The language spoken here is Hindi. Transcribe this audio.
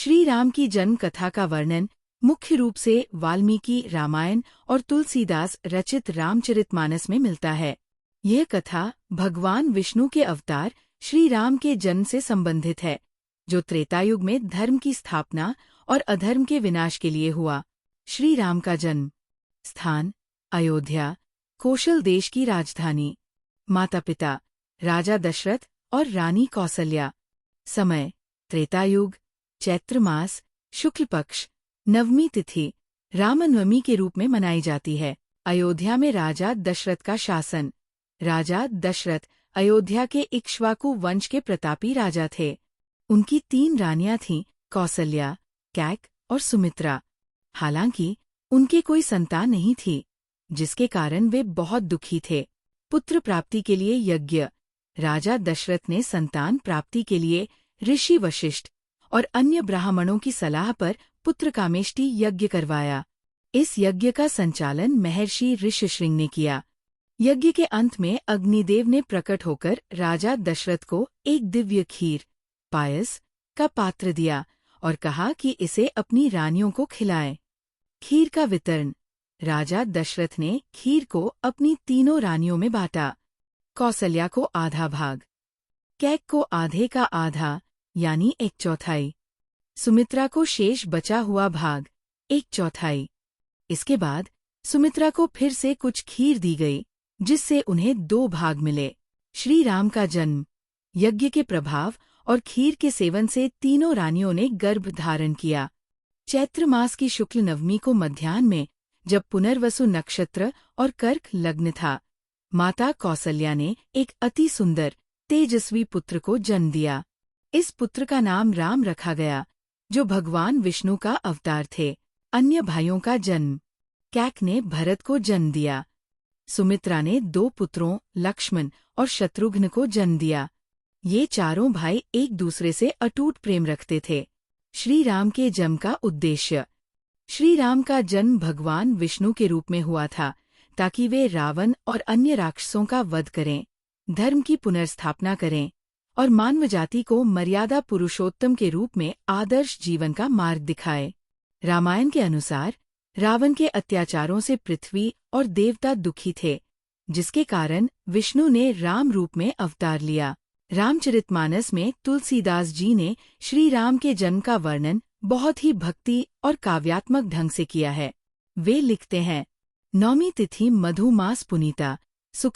श्री राम की जन्म कथा का वर्णन मुख्य रूप से वाल्मीकि रामायण और तुलसीदास रचित रामचरितमानस में मिलता है। यह कथा भगवान विष्णु के अवतार श्री राम के जन्म से संबंधित है, जो त्रेतायुग में धर्म की स्थापना और अधर्म के विनाश के लिए हुआ। श्री राम का जन्म स्थान अयोध्या, कौशल देश की राजधानी। माता पिता राजा दशरथ और रानी कौसल्या। समय त्रेतायुग, चैत्र मास, शुक्ल पक्ष, नवमी तिथि, रामनवमी के रूप में मनाई जाती है। अयोध्या में राजा दशरथ का शासन। राजा दशरथ अयोध्या के इक्ष्वाकु वंश के प्रतापी राजा थे। उनकी 3 रानियां थीं, कौसल्या, कैक और सुमित्रा। हालांकि उनके कोई संतान नहीं थी, जिसके कारण वे बहुत दुखी थे। पुत्र प्राप्ति के लिए यज्ञ। राजा दशरथ ने संतान प्राप्ति के लिए ऋषि वशिष्ठ और अन्य ब्राह्मणों की सलाह पर पुत्र कामेष्टि यज्ञ करवाया। इस यज्ञ का संचालन महर्षि ऋषिशृंग ने किया। यज्ञ के अंत में अग्निदेव ने प्रकट होकर राजा दशरथ को एक दिव्य खीर, पायस का पात्र दिया और कहा कि इसे अपनी रानियों को खिलाएं। खीर का वितरण। राजा दशरथ ने खीर को अपनी 3 रानियों में बांटा। कौसल्या को आधा भाग, कैक को आधे का आधा यानी 1/4, सुमित्रा को शेष बचा हुआ भाग 1/4। इसके बाद सुमित्रा को फिर से कुछ खीर दी गई, जिससे उन्हें 2 भाग मिले। श्री राम का जन्म। यज्ञ के प्रभाव और खीर के सेवन से 3 रानियों ने गर्भ धारण किया। चैत्र मास की शुक्ल नवमी को मध्याह्न में, जब पुनर्वसु नक्षत्र और कर्क लग्न था, माता कौसल्या ने एक अति सुंदर तेजस्वी पुत्र को जन्म दिया। इस पुत्र का नाम राम रखा गया, जो भगवान विष्णु का अवतार थे। अन्य भाइयों का जन्म। कैक ने भरत को जन्म दिया। सुमित्रा ने 2 पुत्रों लक्ष्मण और शत्रुघ्न को जन्म दिया। ये चारों भाई एक दूसरे से अटूट प्रेम रखते थे। श्री राम के जन्म का उद्देश्य। श्री राम का जन्म भगवान विष्णु के रूप में हुआ था, ताकि वे रावण और अन्य राक्षसों का वध करें, धर्म की पुनर्स्थापना करें और मानव जाति को मर्यादा पुरुषोत्तम के रूप में आदर्श जीवन का मार्ग दिखाए। रामायण के अनुसार रावण के अत्याचारों से पृथ्वी और देवता दुखी थे, जिसके कारण विष्णु ने राम रूप में अवतार लिया। रामचरितमानस में तुलसीदास जी ने श्री राम के जन्म का वर्णन बहुत ही भक्ति और काव्यात्मक ढंग से किया है। वे लिखते हैं, नौमी तिथि मधु मास पुनीता,